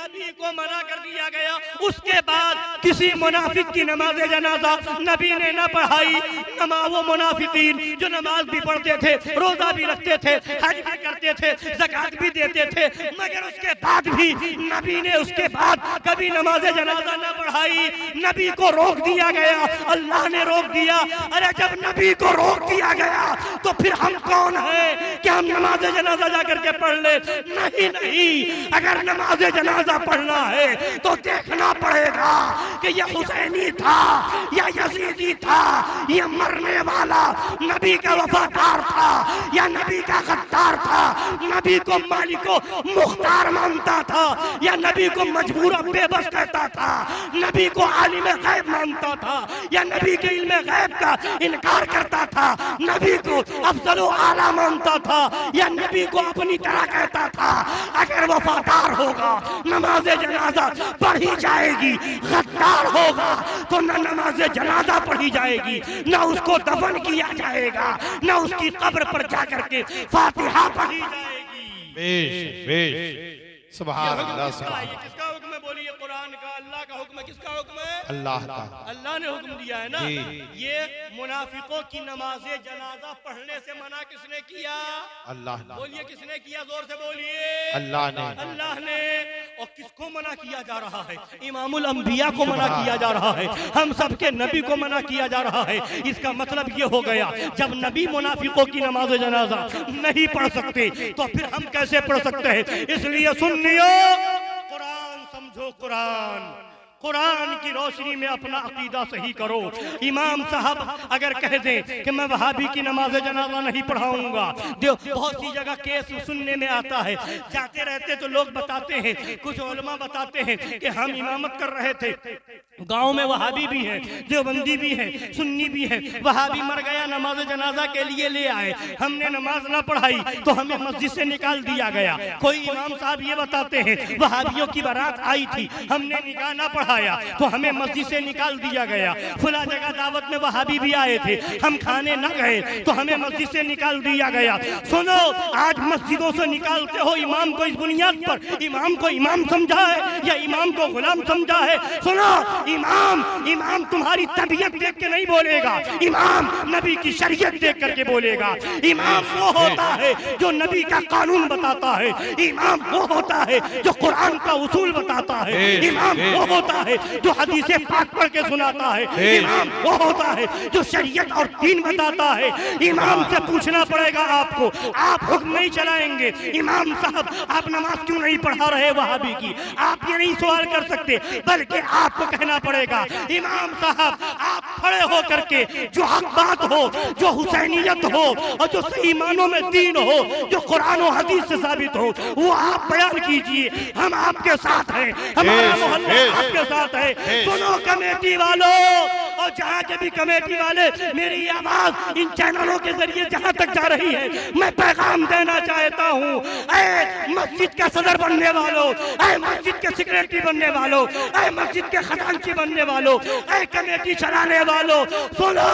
नबी को मना कर दिया गया। उसके बाद किसी मुनाफिक की नमाज जनाजा नबी ने न पढ़ाई। वो मुनाफिकीन जो नमाज भी पढ़ते थे, रोजा भी रखते थे, हज भी करते थे, ज़कात भी देते थे, मगर उसके बाद भी नबी ने उसके बाद कभी नमाज जनाजा न पढ़ाई। नबी को रोक दिया गया, अल्लाह ने रोक दिया। अरे जब नबी को रोक दिया गया तो फिर हम कौन हैं कि हम नमाज जनाजा जाकर के पढ़ ले? नहीं नहीं, अगर नमाज जनाजा पढ़ना है तो देखना पड़ेगा कि यह हुसैनी था या यजीदी था, यह मरने वाला नबी का वफादार था या नबी का गद्दार था, नबी को मालिको मुख्तार मानता था या नबी को मजबूर बेबस कहता था, नबी को आलिम गैब मानता था या नबी के इल्म गैब का इनकार करता था, नबी को अफजल आला मानता था या नबी को अपनी तरह कहता था। अगर वफादार होगा नमाज जनाजा पढ़ी जाएगी, गद्दार होगा तो न नमाज जनाजा पढ़ी जाएगी, न उसको दफन किया जाएगा, न उसकी कब्र पर जाकर के फातिहा पढ़ी जाएगी। बेश बेश, सुभान अल्लाह। किसका हुक्म है? बोलिए कुरान का। अल्लाह का हुक्म है। किसका हुक्म है? अल्लाह का। अल्लाह ने हुक्म दिया है ना। ये मुनाफिकों की नमाज जनाजा पढ़ने से मना किसने किया? अल्लाह। बोलिए किसने किया? जोर से बोलिए। अल्लाह ने। अल्लाह ने। और किसको मना किया जा रहा है? इमामुल अंबिया को मना किया जा रहा है, हम सबके नबी को मना किया जा रहा है। इसका मतलब ये हो गया, जब नबी मुनाफिकों की नमाज जनाजा नहीं पढ़ सकते तो फिर हम कैसे पढ़ सकते हैं? इसलिए सुन्नियो, कुरान समझो। कुरान की रोशनी में अपना अकीदा सही करो। इमाम साहब अगर कह दें कि मैं वहाबी की नमाज जनाजा नहीं पढ़ाऊंगा, बहुत सी जगह केस सुनने में आता है, जाते रहते तो लोग बताते हैं, कुछ उलमा बताते हैं कि हम इमामत कर रहे थे, गांव में वहाबी भी है, देवबंदी भी है, सुन्नी भी है, वहाबी मर गया, नमाज जनाजा के लिए ले आए, हमने नमाज ना पढ़ाई तो हमें मस्जिद से निकाल दिया गया। कोई इमाम साहब ये बताते हैं वहाबियों की बारात आई थी, हमने निकाह ना पढ़ाया तो हमें मस्जिद से निकाल दिया गया। फुला जगह दावत में वहाबी भी आए थे, हम खाने न गए तो हमें मस्जिद से निकाल दिया गया। सुनो, आज मस्जिदों से निकालते हो इमाम को इस बुनियाद पर, इमाम को इमाम समझा है या इमाम को गुलाम समझा है? सुनो, इमाम तुम्हारी तबीयत देख के नहीं बोलेगा, इमाम नबी की शरीयत देख करके बोलेगा। इमाम वो होता है जो नबी का कानून बताता है, इमाम वो होता है जो कुरान का उसूल बताता है, इमाम वो होता है जो हदीसे पाक पढ़ के सुनाता है, इमाम वो होता है जो शरीयत और दीन बताता है। इमाम से पूछना पड़ेगा आपको, आप हुक्म नहीं चलाएंगे, इमाम साहब आप नमाज क्यों नहीं पढ़ा रहे वहाबी की? आप ये नहीं सवाल कर सकते, बल्कि आपको कहना पड़ेगा इमाम साहब आप खड़े हो करके जो हक बात हो, जो हुसैनियत हो और जो सही मानों में दीन हो, जो कुरान और हदीस से साबित हो, वो आप बयान कीजिए। हम आपके साथ हैं, हमारा मोहल्ला आपके साथ है। सुनो कमेटी वालों, और जहाँ के भी कमेटी वाले, मेरी आवाज इन चैनलों के जरिए जहाँ तक जा रही है, मैं पैगाम देना चाहता हूँ। मस्जिद का सदर बनने वालों, मस्जिद के सेक्रेटरी बनने वालों, मस्जिद के खजांची बनने वालों, कमेटी चलाने वालों, सुनो,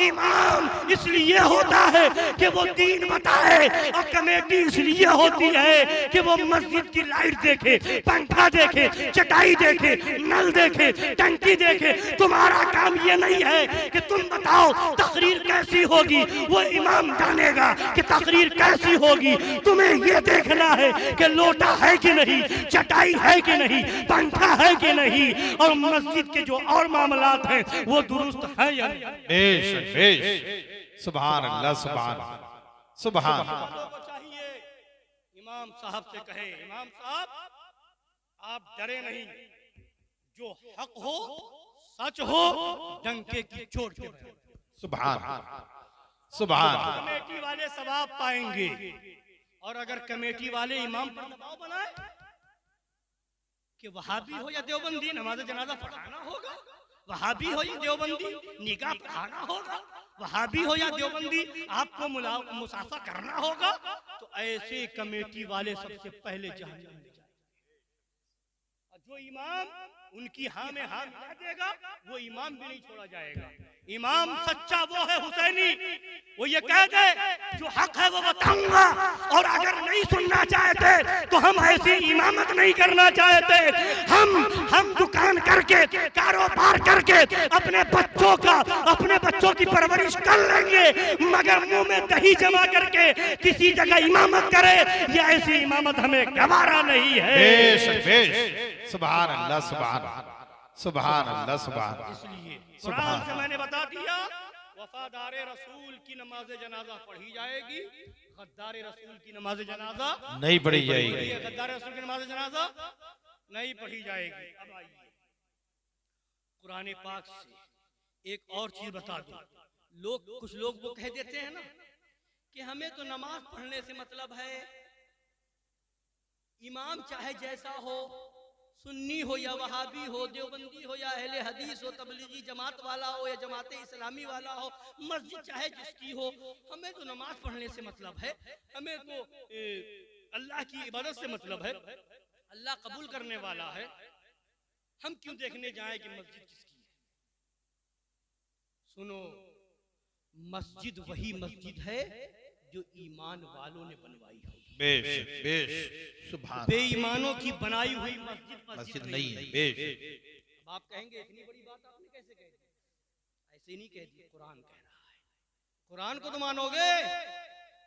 इमाम इसलिए होता है कि वो दीन बताए, और कमेटी इसलिए होती है कि वो मस्जिद की लाइट देखे, पंखा देखे, चटाई देखे, नल देखे, टंकी देखे। तुम्हारा काम ये नहीं है कि तुम बताओ तकरीर कैसी होगी, वो इमाम जानेगा कि तकरीर कैसी होगी। तुम्हें ये देखना है कि लोटा है कि नहीं, चटाई है कि नहीं, पंखा है कि नहीं, और मस्जिद के जो और मामलात हैं वो दुरुस्त है या नहीं। सुभान अल्लाह, सुभान सुभान। चाहिए इमाम साहब से कहे, इमाम साहब आप डरे नहीं, जो हक हो, सच हो, डंके की चोट के बजाय। सुभान सुभान। कमेटी वाले सवाब पाएंगे, और अगर कमेटी वाले इमाम पर दबाव बनाए कि वहाबी हो या देवबंदी नमाज जनाजा पढ़ाना होगा, वहाबी हो या देवबंदी निकाह पढ़ाना होगा, वहाबी हो या देवबंदी आपको मुसाफा करना होगा, तो ऐसे कमेटी वाले सबसे पहले जहन्नम में जाएंगे। जो इमाम उनकी हाँ में हाँ मिला देगा, वो इमाम भी नहीं छोड़ा जाएगा। इमाम सच्चा वो है हुसैनी, वो ये कह दे जो हक है वो बताऊंगा, और अगर नहीं सुनना चाहते तो हम ऐसी इमामत नहीं करना चाहते। हम दुकान करके, कारोबार करके अपने बच्चों की परवरिश कर लेंगे, मगर मुंह में दही जमा करके किसी जगह इमामत करे, ये ऐसी इमामत हमें गवारा नहीं है। बेशक बेशक, सुभान अल्लाह, सुभान सुभान अल्लाह, सुभान। इसलिए कुरान से मैंने बता दिया, वफादार रसूल की नमाज जनाजा पढ़ी जाएगी, गद्दार रसूल की नमाज जनाजा नहीं पढ़ी जाएगी। गद्दार रसूल की नमाज जनाजा नहीं पढ़ी जाएगी। अब आइए कुरान पाक से एक और चीज बता दूं। कुछ लोग वो कह देते हैं ना कि हमें तो नमाज पढ़ने से मतलब है, इमाम चाहे जैसा हो, सुन्नी हो या वहाबी हो, देवबंदी हो या अहले हदीस हो, तबलीगी जमात वाला हो या जमाते इस्लामी वाला हो, मस्जिद चाहे जिसकी हो, हमें तो नमाज पढ़ने से मतलब है, हमें तो अल्लाह की इबादत से मतलब है, अल्लाह कबूल करने वाला है, हम क्यों देखने जाएं कि मस्जिद किसकी है। सुनो, मस्जिद वही मस्जिद है जो ईमान वालों ने बनवाई हो। बेशक बेशक, सुभान। बेईमानों की बनाई हुई मस्जिद नहीं है। बेशक। आप कहेंगे इतनी बड़ी बात आपने कैसे कह दी? ऐसे नहीं कह दी, कुरान कह रहा है। कुरान को तो मानोगे,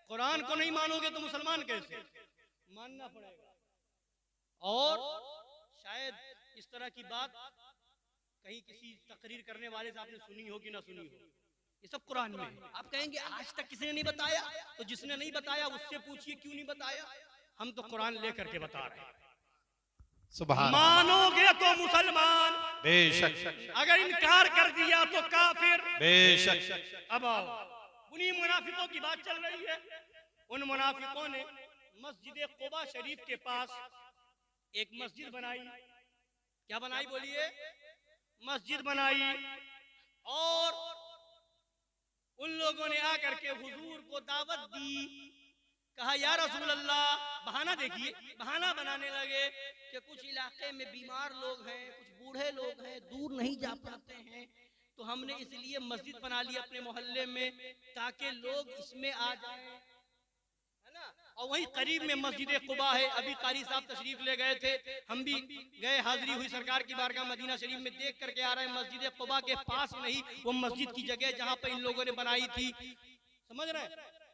कुरान को नहीं मानोगे तो मुसलमान कैसे? मानना पड़ेगा। और शायद इस तरह की बात कहीं किसी तकरीर करने वाले से आपने सुनी हो कि ना सुनी हो, ये सब कुरान में है। आप कहेंगे आज तक किसी ने नहीं बताया, तो जिसने नहीं बताया उससे पूछिए क्यों नहीं बताया। हम तो कुरान लेकर के बता रहे हैं। सुभान। मानोगे तो मुसलमान, बेशक। अगर इनकार कर दिया तो काफिर, बेशक। अब आओ, उन्हीं मुनाफिकों की बात चल रही है। उन मुनाफिकों ने मस्जिद कुबा शरीफ के पास एक मस्जिद बनाई। क्या बनाई बोलिए? मस्जिद बनाई। और उन लोगों ने आकर के हुजूर को दावत दी, कहा या रसूल अल्लाह, बहाना देखिए, बहाना बनाने लगे कि कुछ इलाके में बीमार लोग हैं, कुछ बूढ़े लोग हैं, दूर नहीं जा पाते हैं, तो हमने इसलिए मस्जिद बना ली अपने मोहल्ले में ताकि लोग इसमें आ जाएं, है ना। और वहीं करीब में मस्जिद कुबा है। अभी कारी साहब तशरीफ ले गए थे, हम भी गए, हाजिरी हुई सरकार की बारगाह मदीना शरीफ में, देख करके आ रहे हैं मस्जिद कुबा के पास में ही वो मस्जिद की जगह जहां पर इन लोगों ने बनाई थी। समझ रहे हैं?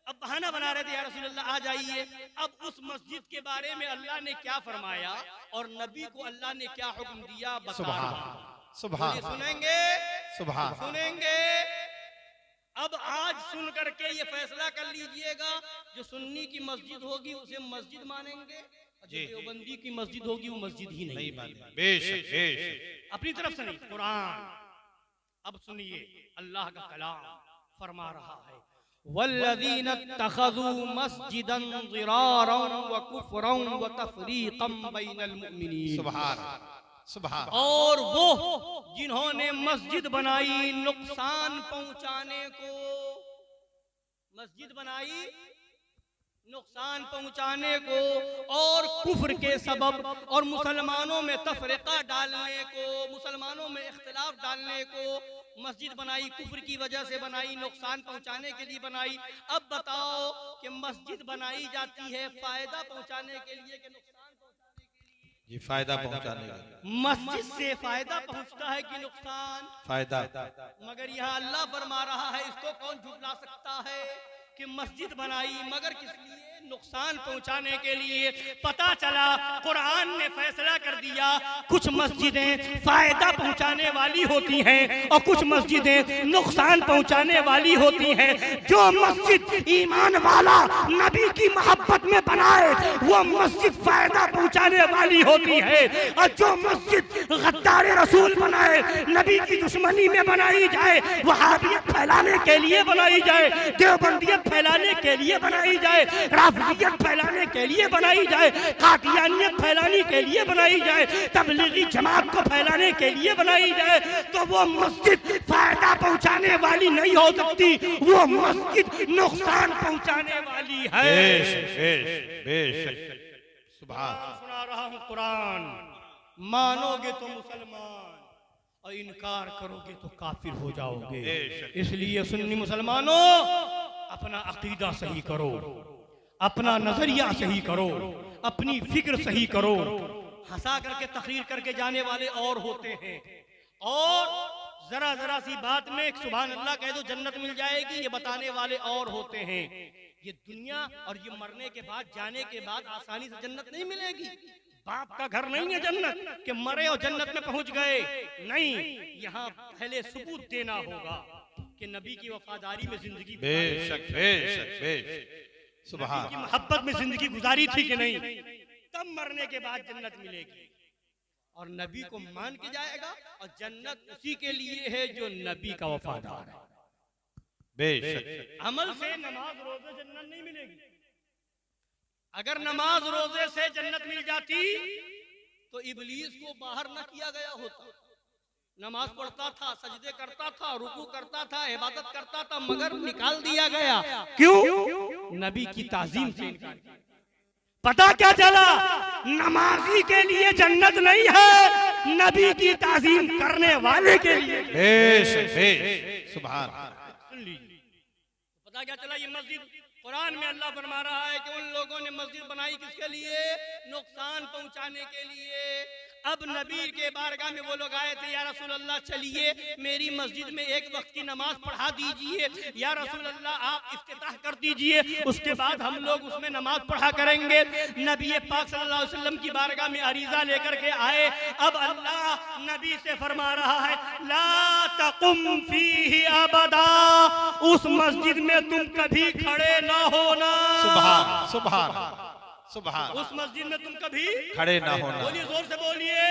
अब बहाना बना रहे थे या रसूल अल्लाह आ जाइए। अब उस मस्जिद के बारे में अल्लाह ने क्या फरमाया और नबी को अल्लाह ने क्या हुक्म दिया, बता सुभान। सुनेंगे, सुभान। सुनेंगे। अब आज सुन करके ये फैसला कर लीजिएगा, जो सुन्नी की मस्जिद होगी उसे मस्जिद मानेंगे, जो देवबंदी की मस्जिद होगी वो मस्जिद ही नहीं मानेंगे। बेशक बेशक, अपनी तरफ से नहीं, कुरान। अब सुनिए, अल्लाह का कलाम फरमा रहा है, वल्लज़ीना इत्तख़ज़ू मस्जिदन ज़िरारन व कुफ़रन व तफ़रीक़न बैनल मुमिनीन। सुभान सुभान। और वो जिन्होंने मस्जिद बनाई नुकसान पहुंचाने को, मस्जिद बनाई नुकसान पहुंचाने को और कुफ्र के सबब और मुसलमानों में तफरीका डालने को, मुसलमानों में इख्तिलाफ डालने को मस्जिद बनाई, कुफ्र की वजह से बनाई, नुकसान पहुंचाने के लिए बनाई। अब बताओ कि मस्जिद बनाई जाती है फायदा पहुंचाने के लिए कि नुकसान पहुंचाने के लिए? ये फायदा पहुंचाने का। मस्जिद से फायदा पहुंचता है कि नुकसान? फायदा। मगर यहाँ अल्लाह फरमा रहा है, इसको कौन झुठला सकता है कि मस्जिद बनाई मगर किस लिए? नुकसान पहुंचाने के लिए। पता चला कुरान ने फैसला कर दिया, कुछ मस्जिदें फायदा पहुंचाने वाली होती हैं और कुछ मस्जिदें नुकसान पहुंचाने वाली होती हैं। जो मस्जिद ईमान वाला नबी की मोहब्बत में बनाए वो मस्जिद फायदा पहुंचाने वाली होती है, और जो मस्जिद गद्दार रसूल बनाए, नबी की दुश्मनी में बनाई जाए, वहाबियत फैलाने के लिए बनाई जाए, देवबंदियत फैलाने के लिए बनाई जाए, राफिजियत फैलाने के लिए बनाई जाए, कादियानियत फैलाने के लिए बनाई जाए, तबलीगी जमात को फैलाने के लिए बनाई जाए, तो वो मस्जिद फायदा पहुंचाने वाली नहीं हो सकती, वो मस्जिद नुकसान पहुंचाने वाली है। बेशक बेशक। सुभान। सुना रहा हूं कुरान, मानोगे तो मुसलमान, और इनकार करोगे तो काफिर हो जाओगे। बेशक। इसलिए सुन्नी मुसलमानों, अपना अकीदा सही करो, अपना नजरिया सही करो, अपनी फिक्र सही करो। हंसा करके तकरीर करके जाने वाले और होते हैं, और जरा जरा सी बात में सुभान अल्लाह कह दो जन्नत मिल जाएगी, ये बताने वाले और होते हैं। ये दुनिया और ये मरने के बाद, जाने के बाद आसानी से जन्नत नहीं मिलेगी। बाप का घर नहीं है जन्नत कि मरे और जन्नत में पहुंच गए, नहीं। यहाँ पहले सबूत देना होगा कि नबी की वफादारी में जिंदगी बेशक बेशक बेशक सुभान की मोहब्बत में जिंदगी गुजारी थी कि नहीं, तब मरने के बाद जन्नत मिलेगी। और नबी को मान के जाएगा, और जन्नत उसी के लिए है जो नबी का वफादार है। बेशक अमल से, नमाज रोजे जन्नत नहीं मिलेगी। अगर नमाज रोजे से जन्नत मिल जाती तो इबलीस को बाहर न किया गया होता। नमाज पढ़ता था, सजदे करता था, रुकू करता था, इबादत करता था, मगर निकाल दिया गया। क्यों? नबी की ताजीम से इनकार किया। पता क्या चला? नमाजी के लिए जन्नत नहीं है, नबी की ताजीम करने वाले के लिए। बेशक बेशक सुभान। सुन लीजिए, पता क्या चला? ये मस्जिद, कुरान में अल्लाह फरमा रहा है कि उन लोगों ने मस्जिद बनाई किसके लिए? नुकसान पहुंचाने के लिए। अब नबी के बारगाह में वो लोग आए थे, या रसूल अल्लाह चलिए मेरी मस्जिद में एक वक्त की नमाज पढ़ा दीजिए, या रसूल अल्लाह आप इफ्तिताह कर दीजिए, उसके बाद हम लोग उसमें नमाज पढ़ा करेंगे। नबी पाक सल्लल्लाहु अलैहि वसल्लम की बारगाह में अरीजा लेकर के आए। अब अल्लाह नबी से फरमा रहा है, ला तकुम फीही अबदा, उस मस्जिद में तुम कभी खड़े ना होना। सुभान सुभान सुभान। उस मस्जिद में तुम कभी खड़े ना होना। बोलिए, जोर से बोलिए।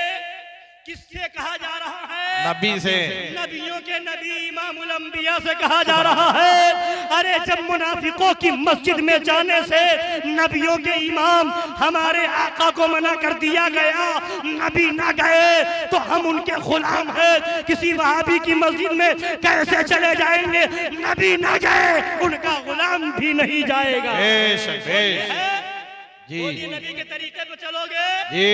किससे कहा जा रहा है? नबी से। नबियों के नबी इमामुल अंबिया से कहा जा रहा है। अरे जब मुनाफिकों की मस्जिद में जाने से नबियों के इमाम हमारे आका को मना कर दिया गया, नबी ना गए तो हम उनके गुलाम हैं। किसी वहाबी की मस्जिद में कैसे चले जाएंगे? नबी ना गए, उनका गुलाम भी नहीं जाएगा। बेशक बेशक जी। नबी के तरीके पे चलोगे जी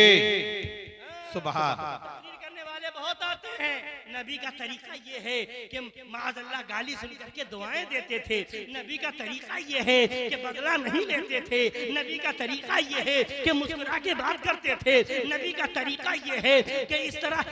सुभान। तकरीर करने वाले बहुत आते हैं। नबी का तरीका ये है कि माज़अल्लाह गाली सुन करके दुआएं देते थे। नबी का तरीका ये है कि बदला नहीं लेते थे। नबी का तरीका ये है कि मुस्कुरा के बात करते थे। नबी का तरीका ये है कि इस तरह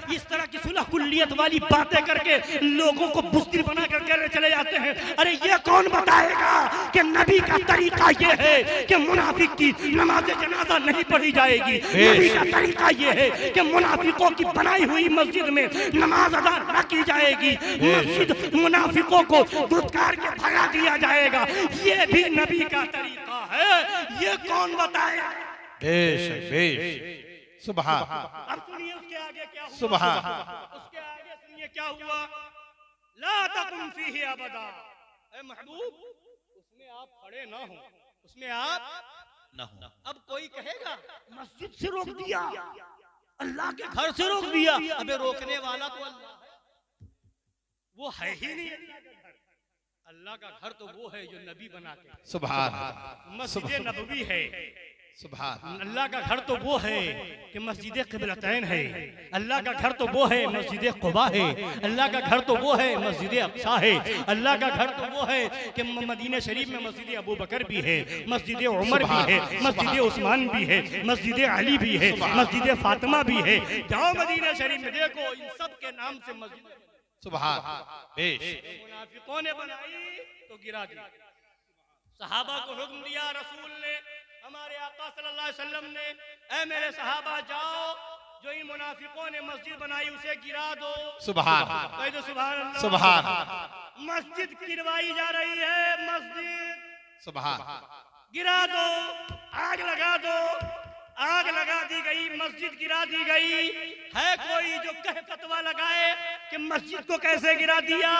की सुलह कुल्लियत वाली बातें करके लोगों को बुज़दिल बना करके चले जाते हैं। अरे ये कौन बताएगा कि नबी का तरीका ये है कि मुनाफिक की नमाज जनाजा नहीं पढ़ी जाएगी। नबी का तरीका ये है कि मुनाफिकों की बनाई हुई मस्जिद में नमाज अदा न की जाएगी। मस्जिद मुनाफिकों को धुतकार के भगा दिया जाएगा। ये भी नबी का तरीका है। ये कौन बताएगा? बेशक बेशक सुभान। अब सुनिए उसके आगे क्या हुआ। सुभान। उसके आगे सुनिए क्या हुआ। ला तकुम फीही अबदा, ऐ महबूब उसमें आप खड़े ना हो, उसमें आप ना हो। अब कोई कहेगा मस्जिद से रोक दिया, अल्लाह के घर से रोक दिया। अबे रोकने वाला तो अल्लाह है, वो है ही नहीं अल्लाह का घर। अल्लाह का घर तो वो है जो नबी बनाते हैं। सुभान मस्जिद नबवी है। सुभान। अल्लाह का घर तो वो है कि मस्जिद क़िबलतैन है। अल्लाह का घर तो वो है मस्जिद क़ुबा है। अल्लाह का घर तो वो है मस्जिद अक़सा है। अल्लाह का घर तो वो है कि मदीना शरीफ में मस्जिद अबू बकर भी है, मस्जिद उमर भी है, मस्जिद उस्मान भी है, मस्जिद अली भी है, मस्जिद फातिमा भी है। जाओ मदीना शरीफ में देखो, इन सब के नाम से मस्जिद। सुभान। बेश मुनाफिकों ने बनाई तो गिरा दी। सहाबा को हुक्म दिया रसूल ने, हमारे आका सल्लल्लाहु अलैहि वसल्लम ने, ऐ मेरे सहाबा जाओ जो इन मुनाफिकों ने मस्जिद बनाई उसे गिरा दो। सुभान तो सुभान अल्लाह। सुभान। मस्जिद गिरवाई जा रही है, मस्जिद सुभान। गिरा दो, आग लगा दो। आग लगा दी गई, मस्जिद गिरा दी गई। है कोई जो कह फतवा लगाए कि मस्जिद को कैसे गिरा दिया?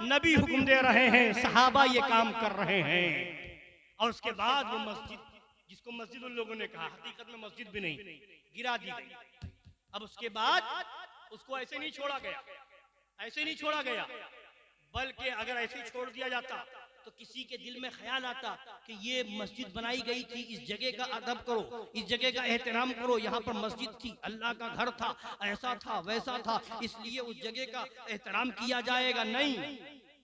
नबी हुक्म दे रहे हैं, सहाबा ये काम कर रहे हैं। और उसके बाद वो मस्जिद, जिसको मस्जिद उन लोगों ने कहा, हकीकत में मस्जिद भी नहीं, गिरा दी गई। अब उसके बाद उसको ऐसे नहीं छोड़ा गया, ऐसे नहीं छोड़ा गया, बल्कि अगर ऐसे ही छोड़ दिया जाता तो किसी के दिल में ख्याल आता कि ये मस्जिद बनाई गई थी, इस जगह का अदब करो, इस जगह का एहतराम करो, यहाँ पर मस्जिद थी, अल्लाह का घर था, ऐसा था वैसा था, इसलिए उस जगह का एहतराम किया जाएगा। नहीं,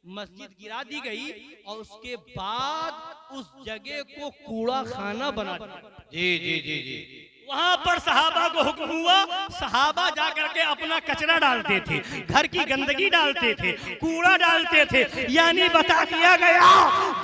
मस्जिद गिरा दी गई और उसके बाद उस जगह को कूड़ा खाना बना दिया। जी जी जी जी। वहां पर सहाबा को हुक्म हुआ, सहाबा जाकर के अपना कचरा डालते थे, घर की गंदगी डालते थे, कूड़ा डालते थे। यानी बता दिया गया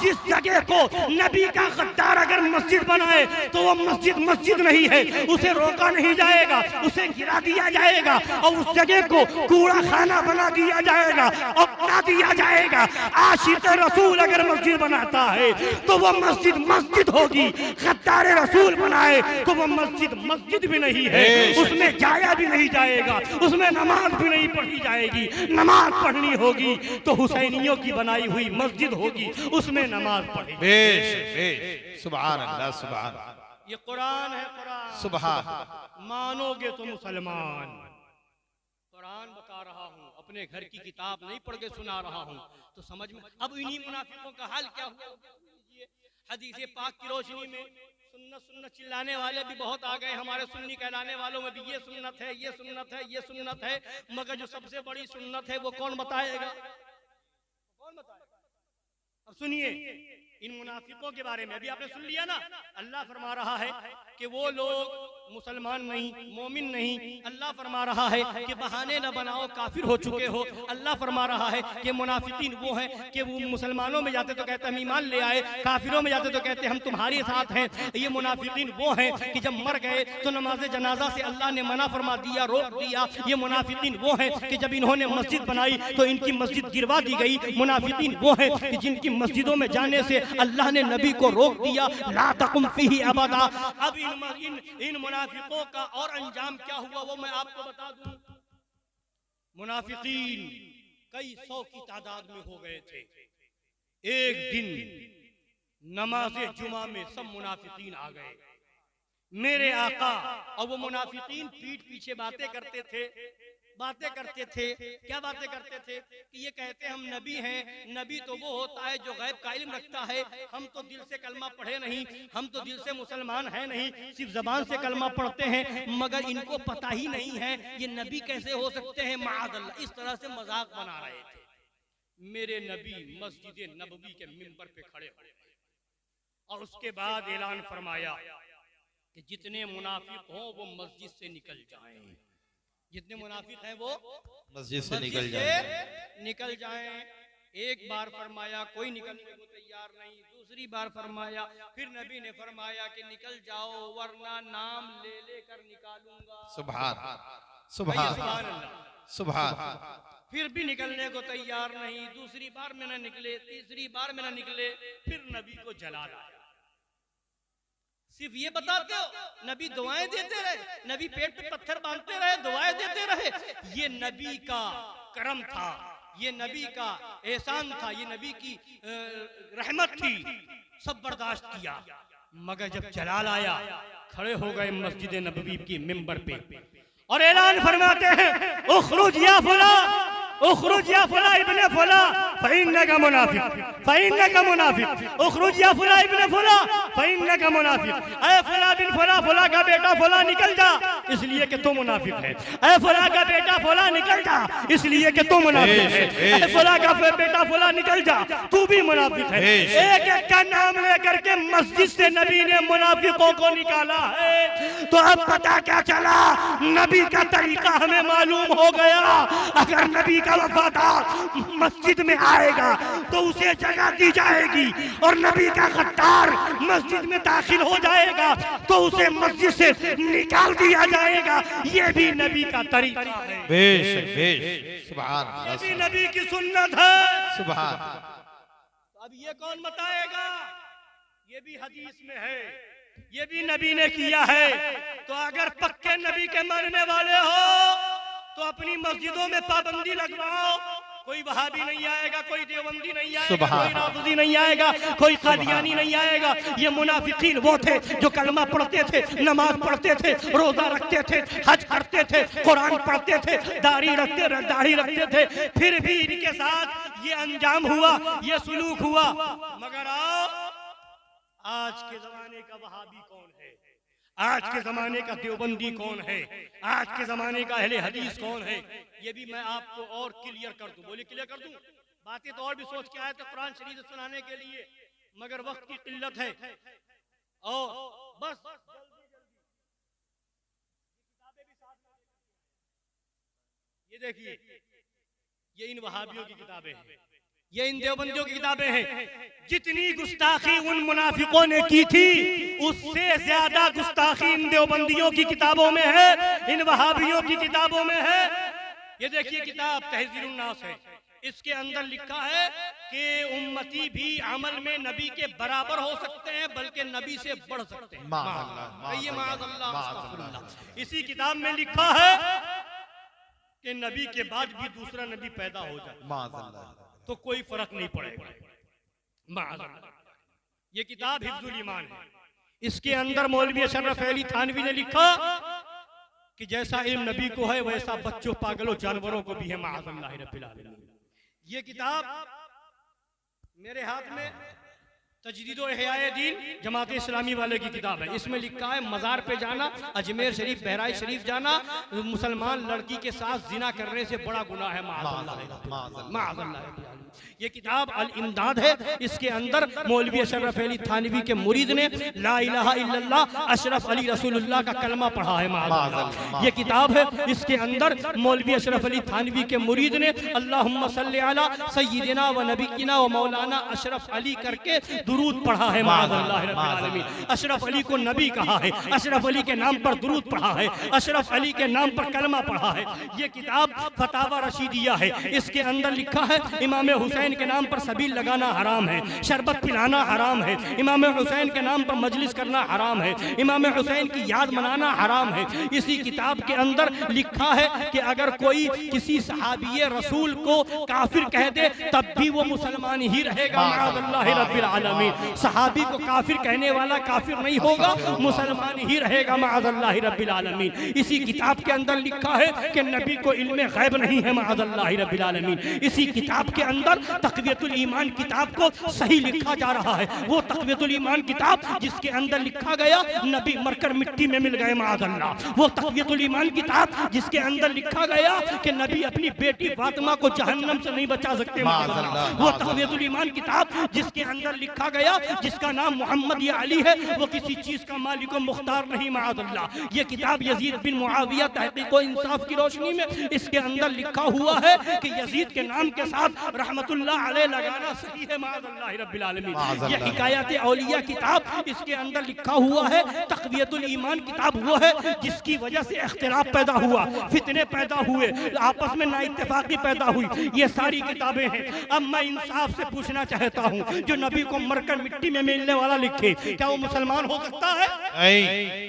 जिस जगह को नबी का गद्दार अगर मस्जिद बनाए तो वो मस्जिद मस्जिद नहीं है, उसे रोका नहीं जाएगा, उसे गिरा दिया जाएगा और उस जगह को कूड़ा खाना बना दिया जाएगा और बता दिया जाएगा आशिक रसूल अगर मस्जिद बनाता है तो वो मस्जिद मस्जिद होगी, गद्दार रसूल बनाए तो वो मस्जिद मस्जिद भी नहीं है, उसमें जाया भी नहीं जाएगा, उसमें नमाज भी नहीं पढ़ी जाएगी। नमाज पढ़नी होगी तो हुसैनियों की बनाई हुई मस्जिद होगी, उसमें नमाज पढ़ी। सुभान अल्लाह, सुभान। ये कुरान है, कुरान। सुभान। मानोगे तो मुसलमान। कुरान बता रहा हूँ, अपने घर की किताब नहीं पढ़ के सुना रहा हूँ, तो समझ में। अब इन्हीं मुनाफिकों का हाल क्या हुआ, हदीस पाक की रोशनी में सुन्नत सुन्नत चिल्लाने वाले भी बहुत आ गए। हमारे सुन्नी कहलाने वालों में भी ये सुन्नत है, ये सुन्नत है, ये सुन्नत है, मगर जो सबसे बड़ी सुन्नत है वो कौन बताएगा, कौन बताएगा? अब सुनिए इन मुनाफिकों के बारे में, अभी आपने सुन लिया ना, अल्लाह फरमा रहा है कि वो लोग मुसलमान नहीं, मोमिन नहीं। अल्लाह फरमा रहा है कि बहाने न बनाओ, काफिर हो चुके हो। अल्लाह फरमा रहा है कि मुनाफिकीन वो हैं कि वो मुसलमानों में जाते तो कहते हम ईमान ले आए, काफिरों में जाते तो कहते हम तुम्हारे साथ हैं। ये मुनाफिकीन वो हैं कि जब मर गए तो नमाज जनाजा से अल्लाह ने मना फरमा दिया, रोक दिया। ये मुनाफिकीन वो हैं कि जब इन्होंने मस्जिद बनाई तो इनकी मस्जिद गिरवा दी गई। मुनाफिकीन वो हैं कि जिनकी मस्जिदों में जाने से अल्लाह ने नबी को रोक दिया, ला तकुम फीही अबदा। अब इन मुनाफिकों का और अंजाम क्या हुआ वो मैं आपको बता दूं। मुनाफिकीन कई सौ की तादाद में हो गए थे। एक दिन नमाज जुमा में सब मुनाफिकीन आ गए मेरे आका, और वो मुनाफिकीन पीठ पीछे बातें करते थे। क्या बातें करते थे कि ये कहते हम नबी हैं। नबी तो वो होता है जो गैब का इल्म रखता है, हम तो दिल से कलमा पढ़े नहीं, हम तो दिल से मुसलमान हैं नहीं, सिर्फ जबान से कलमा पढ़ते हैं, मगर इनको पता ही नहीं है ये नबी कैसे हो सकते हैं, माअज़ल्लाह। इस तरह से मजाक बना रहे थे। मेरे नबी मस्जिद नबवी के मिंबर पे खड़े हुए और उसके बाद ऐलान फरमाया कि जितने मुनाफिक हों वो मस्जिद से निकल जाएं। जितने मुनाफिक हैं वो मस्जिद से निकल जाएं। एक बार फरमाया कोई निकलने को तैयार नहीं, दूसरी बार फरमाया, फिर नबी ने फरमाया कि निकल जाओ वरना नाम ले लेकर निकालूंगा। सुभान सुभान सुभान। फिर भी निकलने को तैयार नहीं, दूसरी बार में न निकले, तीसरी बार में न निकले, फिर नबी को जला लाया। सिर्फ ये बताते हो, नबी दुआएं देते रहे, नबी पेट पे पत्थर बांधते रहे, दुआएं देते रहे। ये नबी का करम था, ये नबी का एहसान था, ये नबी की रहमत थी। सब बर्दाश्त किया, मगर जब जलाल आया खड़े हो गए मस्जिद नबवी की मिंबर पे और ऐलान फरमाते हैं उखरुज या फुला, उखरुज या फुला इब्ने फुला फइन्नका मुनाफिक, फइन्नका मुनाफिक। उखरुज या फुला इब्ने फुला फइन्नका मुनाफिक। ऐ फुला बिन फुला, फुला का बेटा फुला निकल जा, इसलिए कि तू मुनाफिक है। ऐ फुला का बेटा फुला निकल जा, इसलिए कि तू मुनाफिक है। ऐ फुला का बेटा फुला निकल जा, तू भी मुनाफिक है। एक एक का नाम लेकर के मस्जिद से नबी ने मुनाफिकों को निकाला है। तो अब पता क्या चला, नबी का तरीका हमें मालूम हो गया। अगर नबी का वफादार मस्जिद में आएगा तो उसे जगह दी जाएगी, और नबी का गद्दार मस्जिद में दाखिल हो जाएगा तो उसे मस्जिद से निकाल दिया जाएगा। ये भी नबी का तरीका है। बेशक बेशक, सुभान अल्लाह, ये भी नबी की सुन्नत है। सुभान। अब ये कौन बताएगा, ये भी हदीस में है, ये भी नबी ने किया है। तो अगर पक्के नबी के मानने वाले हो तो अपनी मस्जिदों में पाबंदी लगवाओ। कोई वहाबी नहीं आएगा, कोई देवबंदी नहीं आएगा, कोई राफिदी नहीं आएगा, कोई कादियानी नहीं आएगा। ये मुनाफिकीन वो थे जो कलमा पढ़ते थे, नमाज पढ़ते थे, रोजा रखते थे, हज करते थे, कुरान पढ़ते थे, दाढ़ी रखते थे, फिर भी इनके साथ ये अंजाम हुआ, ये सुलूक हुआ। मगर आओ, आज के जमाने का वहाबी कौन है, आज के जमाने का देवबंदी कौन है, आज के जमाने का अहले हदीस कौन है, ये भी मैं आपको और क्लियर कर दूं। बोले क्लियर कर दूं? बातें तो और भी सोच के आए थे कुरान शरीफ सुनाने के लिए, मगर वक्त की किल्लत है। और बस ये देखिए, ये इन वहाबियों की किताबें हैं, ये इन देवबंदियों की किताबें हैं। जितनी गुस्ताखी उन मुनाफिकों ने की थी, उससे ज्यादा गुस्ताखी इन देवबंदियों की किताबों में है, इन वहाबियों की किताबों में है। ये देखिए किताब तहज़ीरुन नास है, इसके अंदर लिखा है कि उम्मती भी अमल में नबी के बराबर हो सकते हैं, बल्कि नबी से बढ़ सकते हैं। इसी किताब में लिखा है कि नबी के बाद भी दूसरा नबी पैदा हो जाए तो कोई फर्क नहीं पड़ेगा। ये किताब हिफ्जुल ईमान है, इसके अंदर मौलवी अशरफ अली थानवी ने लिखा कि जैसा इल्म नबी को है वैसा बच्चों, पागलों, जानवरों को भी है। माअज़ल्लाह रब्बिल आलमीन। ये किताब मेरे हाथ में तजदीद व इहयाए दीन जमात इस्लामी वाले की किताब है। इसमें लिखा है मज़ार पे जाना, अजमेर शरीफ, बहराइच शरीफ जाना मुसलमान लड़की के साथ जिना करने से बड़ा गुनाह है। माअज़ल्लाह। ये किताब अल इमदाद है, इसके अंदर मौलवी अशरफ अली थानवी के मुरीद ने ला इलाहा इल्लल्लाह अशरफ अली रसूलुल्लाह का कलमा पढ़ा है। माअज़ल्लाह। ये किताब है, इसके अंदर मौलवी अशरफ अली थानवी के मुरीद ने अल्लाहुम्मा सल्ली अला सय्यिदिना व नबीना व मौलाना अशरफ अली करके दुरूद पढ़ा है। माअज़ल्लाह रब्बिल आलमीन। अशरफ अली को नबी कहा है, अशरफ अली के नाम पर दुरूद पढ़ा है, अशरफ अली के नाम पर कलमा पढ़ा है। ये किताब फतावा रशीदिया है, इसके अंदर लिखा है इमाम हुसैन के नाम पर सबील लगाना हराम है, शरबत पिलाना हराम है, इमाम हुसैन के नाम पर मजलिस करना हराम है, इमाम हुसैन की याद मनाना हराम है। इसी किताब के अंदर लिखा है कि अगर कोई किसी सहाबी रसूल को काफिर कह दे तब भी वो मुसलमान ही रहेगा। माअज़ल्लाह रब्बिल आलमीन। सहाबी को काफिर कहने वाला काफिर नहीं होगा, मुसलमान ही रहेगा। माअज़ल्लाह रब्बिल आलमीन। इसी किताब के अंदर लिखा है कि नबी को इल्मे गैब नहीं है। माअज़ल्लाह रब्बिल आलमीन। इसी किताब के अंदर तक़वियतुल ईमान किताब को सही लिखा जा रहा है। वो तक़वियतुल ईमान किताब जिसके अंदर लिखा गया नबी मरकर मिट्टी में मिल गए। माअज़ल्लाह। वो तक़वियतुल ईमान किताब जिसके अंदर लिखा गया कि नबी अपनी बेटी फातिमा को जहन्नम से नहीं बचा सकते। वो तक़वियतुल ईमान किताब जिसके अंदर लिखा गया जिसका नाम मोहम्मद या अली है, वो किसी चीज का मालिक व मुख्तार नहीं। माअज़ल्लाह। ये किताब यजीद बिन मुआविया तहक़ीक़ व इंसाफ की रोशनी में इसके अंदर लिखा हुआ है कि यजीद के नाम के साथ रहमतुल्लाह अलैह लगाना सही है। माअज़ल्लाह रब्बिल आलमीन। ये हिकायत औलिया किताब इसके अंदर लिखा हुआ है। तक़वियतुल ईमान किताब वो है जिसकी वजह से इख्तिलाफ पैदा हुआ, फितने पैदा हुए, आपस में नाइत्तेफाकी पैदा हुई। ये सारी किताबें हैं। अब मैं इंसाफ से पूछना चाहता हूँ, जो नबी को मरकर मिट्टी में मिलने वाला लिखे, क्या वो मुसलमान हो सकता है?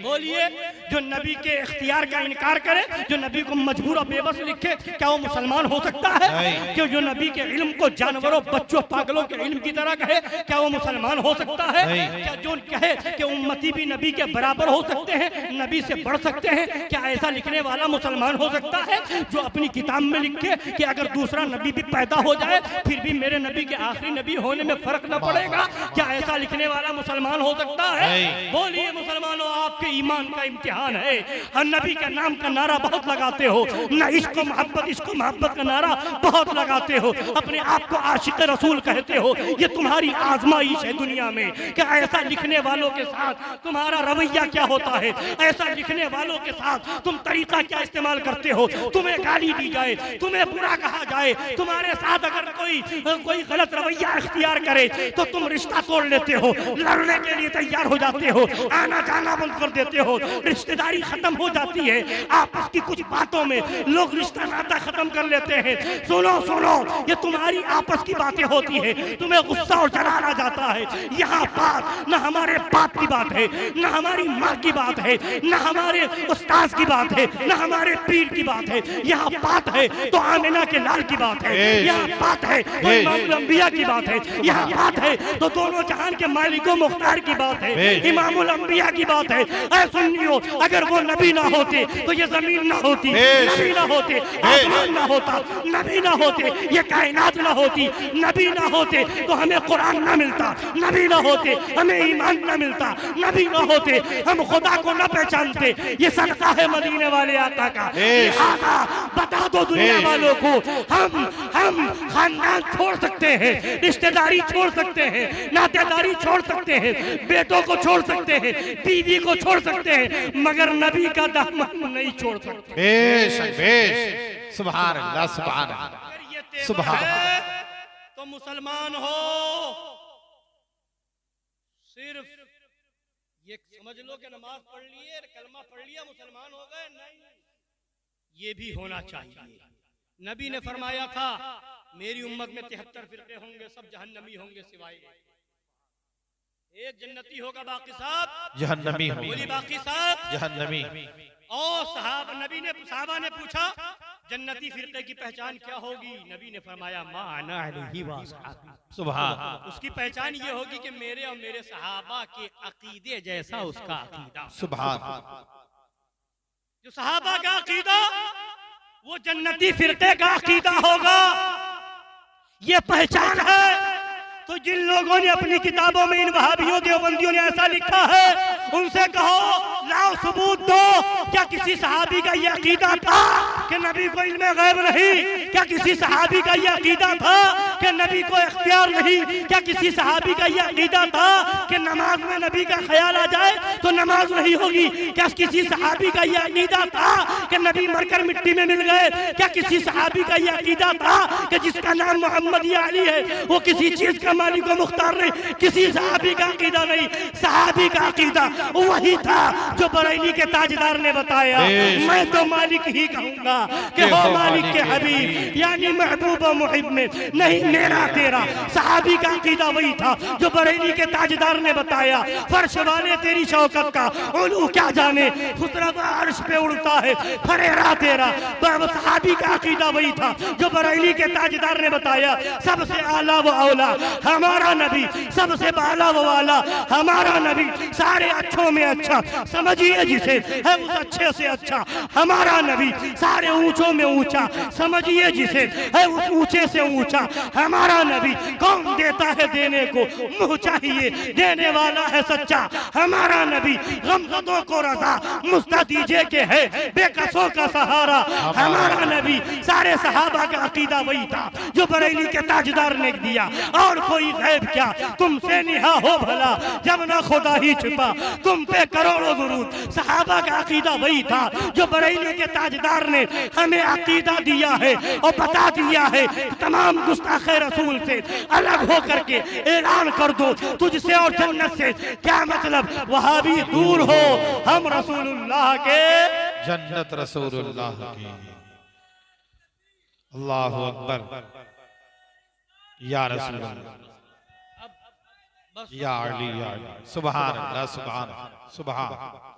बोलिए। जो नबी के इख्तियार का इनकार करे, जो नबी को मजबूर और बेबस लिखे, क्या वो मुसलमान हो सकता है? जो नबी के इल्म को जानवरों, बच्चों, पागलों के इल्म की तरह कहे, क्या वो मुसलमान हो सकता है? क्या जो कहे कि उम्मती भी नबी के बराबर हो सकते हैं, नबी से बढ़ सकते हैं, क्या ऐसा लिखने वाला मुसलमान हो सकता है? जो अपनी किताब में लिखे कि अगर दूसरा नबी भी पैदा हो जाए फिर भी मेरे नबी के आखिरी नबी होने में फर्क न पड़ेगा, क्या ऐसा लिखने वाला मुसलमान हो सकता है? बोलिए मुसलमानों, आपके ईमान का इम्तिहान है। और नबी के नाम का नारा बहुत लगाते हो, न इश्क मोहब्बत का नारा बहुत लगाते हो, अपने आप को आशिक रसूल कहते हो। ये तुम्हारी आजमाइश है दुनिया में। क्या ऐसा लिखने वालों के साथ तुम्हारा रवैया क्या होता है? ऐसा लिखने वालों के साथ तुम तरीका क्या इस्तेमाल करते हो? तुम्हें गाली दी जाए, तुम्हें बुरा कहा जाए, तुम्हारे साथ अगर कोई गलत रवैया इख्तियार करे तो तुम रिश्ता तोड़ लेते हो, लड़ने के लिए तैयार हो जाते हो, आना जाना बंद कर देते हो, रिश्तेदारी खत्म हो जाती है। आपस की कुछ बातों में लोग रिश्ता नाता खत्म कर लेते हैं। सुनो सुनो, ये तुम्हारी आपस की बातें होती है, तुम्हें गुस्सा और जलाल आ जाता है। यहाँ बात न हमारे बाप की बात है, न हमारी माँ की बात है, न हमारे उस्ताद की बात है, न हमारे पीर की बात है। यहाँ बात है तो आमिना के लाल की बात है, यहाँ बात है तो इमामुल अंबिया की बात है, यहाँ बात है तो दोनों जहान के मालिकों मुख्तार की बात है, इमामुल अंबिया की बात है। ऐ सुन्नियों, अगर वो नबी ना होते तो ये जमीन ना होती, नबी ना होते आसमान ना होता, नबी ना होते ये कायनात ना होती, नबी ना होते तो हमें कुरान ना मिलता, नबी ना होते हमें ईमान ना मिलता, नबी ना होते हम खुदा को ना पहचानते। ये सदका है मदीने वाले आका का। लिहाजा बता दो दुनिया वालों को, हम खानदान छोड़ सकते हैं, रिश्तेदारी छोड़ सकते हैं, नातेदारी छोड़ सकते हैं, बेटों को छोड़ सकते हैं, बीवी को छोड़ सकते हैं, मगर नबी का दामन नहीं छोड़ सकते। बेशक बेशक, सुभान अल्लाह सुभान अल्लाह सुभान। तो मुसलमान हो, सिर्फ ये समझ लो कि नमाज पढ़ लिए, कलमा पढ़ लिया, मुसलमान हो गए, नहीं, ये भी होना चाहिए। नबी ने फरमाया था मेरी उम्मत में 73 फिरके होंगे, सब जहन्नमी होंगे सिवाय एक जन्नती होगा, बाकी सब जहन्नमी होंगे। बोली बाकी सब जहन्नमी। और सहाबा ने पूछा जन्नती फिरके की पहचान क्या होगी? नबी ने फरमाया मा अना अलैहि व अस्हाबी, सुभान। उसकी पहचान ये होगी कि मेरे और मेरे सहाबा के अकीदे जैसा उसका अकीदा। सुभान। जो सहाबा का अकीदा वो जन्नती फिरके का अकीदा होगा, ये पहचान है। तो जिन लोगों ने अपनी किताबों में इन वहाबियों देवबंदियों ने ऐसा लिखा है, उनसे कहो लाओ सबूत दो, क्या किसी सहाबी का यह अकीदा था कि नबी को इल्मे गैब नहीं? क्या किसी सहाबी का यह अकीदा था कि नबी को इख्तियार नहीं? क्या किसी सहाबी का यह अकीदा था कि नमाज में नबी का ख्याल आ जाए तो नमाज नहीं होगी? क्या किसी सहाबी का यह अकीदा था कि नबी मरकर मिट्टी में मिल गए? क्या किसी सहाबी का यह अकीदा था कि जिसका नाम मोहम्मद या अली है वो किसी चीज का मालिक व मुख्तार नहीं? किसी सहाबी का अकीदा नहीं। सहाबी का अकीदा वही था जो बरेली के ताजदार ने बताया, मैं तो मालिक ही कहूंगा कि हो मालिक के हबीब, यानी महबूब व मुहिब में नहीं मेरा तेरा। सहाबी का अकीदा वही था जो बरेली के ताजदार ने बताया, फर्श वाले तेरी शौकत का उलू क्या जाने, खुसरत अर्श पे उड़ता है फरेरा तेरा। सहाबी का अकीदा वही था जो बरेली के ताजदार ने बताया, सबसे आला व औला हमारा नबी, सबसे बाला व वाला हमारा नबी, सारे अच्छों में अच्छा समझिए जिसे है उस अच्छे से अच्छा हमारा नबी, सारे ऊंचों में ऊंचा समझिए जिसे है उस ऊंचे से ऊंचा हमारा नबी। कौन देता है देने को मुंह चाहिए, देने वाला है सच्चा हमारा नबी। गमज़दों को रज़ा मुस्तदीजे के है बेकसों का सहारा हमारा नबी। सारे सहाबा का अकीदा वही था जो बरेली के ताजदार ने दिया। और कोई गैब क्या तुमसे निहा हो भला, जब ना खुदा ही छिपा तुम पे करोड़ों दुरूद। सहाबा का अकीदा वही था जो बरेली के ताजदार ने हमें अकीदा दिया है और बता दिया है। तमाम गुस्ताखे रसूल से अलग हो करके ऐलान कर दो तुझसे और जन्नत से क्या मतलब, वहाबी दूर हो, हम रसूलुल्लाह के जन्नत रसूलुल्लाह की। अल्लाहु अकबर या रसूलुल्लाह या अली या अली। सुभान अल्लाह सुभान सुभान।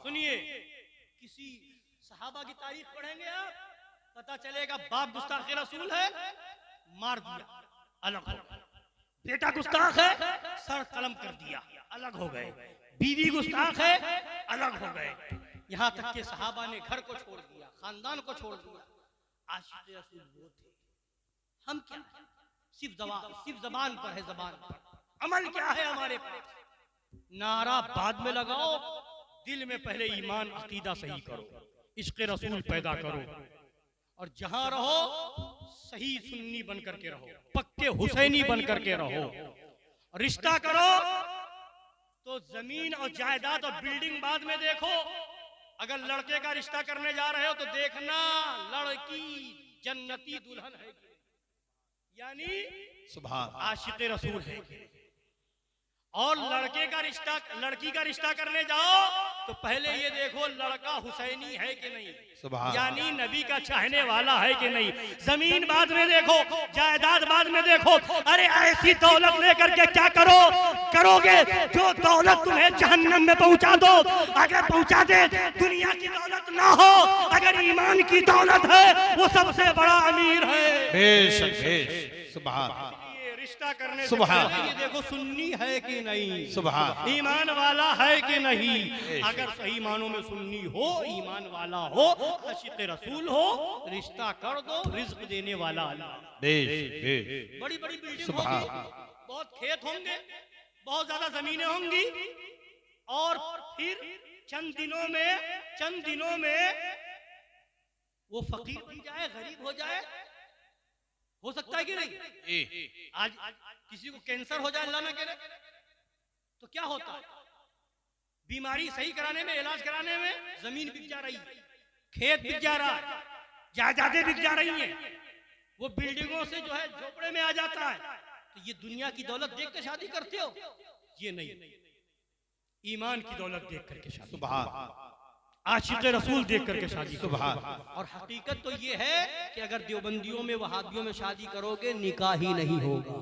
सुनिए, किसी सहाबा की तारीख पढ़ेंगे आप, पता चलेगा बाप गुस्ताख रसूल है, मार दिया अलग हो गए। बेटा गुस्ताख है, सर कलम कर दिया अलग हो गए। बीवी गुस्ताख है, अलग हो गए। यहाँ तक के सहाबा ने घर को छोड़ दिया, खानदान को छोड़ दिया। आशिक़ रसूल वो थे, हम क्या सिर्फ जबान पर है, जबान पर अमल क्या है हमारे पास? नारा बाद में लगाओ, दिल में पहले ईमान अकीदा सही करो, इश्क़ रसूल पैदा करो, और जहां रहो सही सुन्नी बन करके रहो, पक्के हुसैनी बन करके रहो। रिश्ता करो तो जमीन और जायदाद और बिल्डिंग बाद में देखो। अगर लड़के का रिश्ता करने जा रहे हो तो देखना लड़की जन्नती दुल्हन है, यानी सुभान आशिक़ रसूल है। और लड़की का रिश्ता करने जाओ तो पहले ये देखो लड़का हुसैनी है कि नहीं, यानी नबी का चाहने वाला है कि नहीं। जमीन बाद में देखो, जायदाद बाद में देखो। अरे ऐसी दौलत लेकर के क्या करोगे जो दौलत तुम्हें जहन्नम में पहुंचा दो। अगर पहुंचा दे, दुनिया की दौलत ना हो, अगर ईमान की दौलत है वो सबसे बड़ा अमीर है। बेशक बेशक सुभान। रिश्ता करने से सुभान। पहले ये देखो सुन्नी है कि नहीं, सुभान। ईमान वाला है कि नहीं। अगर सही मानों में सुन्नी हो, ईमान वाला हो, आशिक रसूल हो, रिश्ता कर दो, रिज्क देने वाला अल्लाह। बड़ी बड़ी बिल्डिंग होगी, बहुत खेत होंगे, बहुत ज्यादा जमीनें होंगी, और फिर चंद दिनों में वो फकीर बन जाए, गरीब हो जाए। हो सकता है कि नहीं? आज किसी को कैंसर हो जाए, अल्लाह ना करे, तो क्या होता है? बीमारी सही कराने में, इलाज कराने में जमीन बिक जा रही है, खेत बिक जा रहा है, जायदादें बिक जा रही हैं, वो बिल्डिंगों से जो है झोपड़े में आ जाता है। तो ये दुनिया की दौलत देख के शादी करते हो? ये नहीं, ईमान की दौलत देख करके शादी, सुभान। आशिक रसूल देख करके शादी। सुभान। और हकीकत तो ये है कि अगर देवबंदियों में, वहाबियों में शादी करोगे, निकाह ही नहीं होगा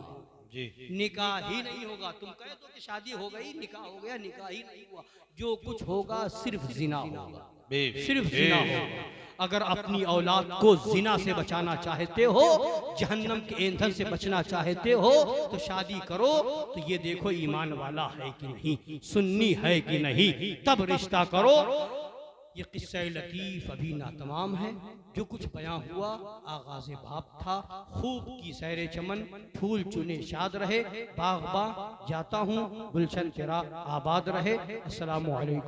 जी, निकाह ही नहीं होगा। तुम कहे तो कि शादी हो गई, निकाह हो गया, निकाह ही नहीं हुआ। जो कुछ होगा सिर्फ जिना होगा, सिर्फ जिना होगा। अगर अपनी औलाद को जिना से बचाना चाहते हो, जहन्नम के ईंधन से बचना चाहते हो, तो शादी करो तो ये देखो ईमान वाला है कि नहीं, सुन्नी है कि नहीं, तब रिश्ता करो। ये किस्सा लतीफ अभी ना तमाम है। जो कुछ बयां हुआ आगाज़ बाब था। खूब की सैरे चमन, फूल चुने शाद रहे, बागबा जाता हूँ, गुलशन तेरा आबाद रहे। अस्सलामु अलैकुम।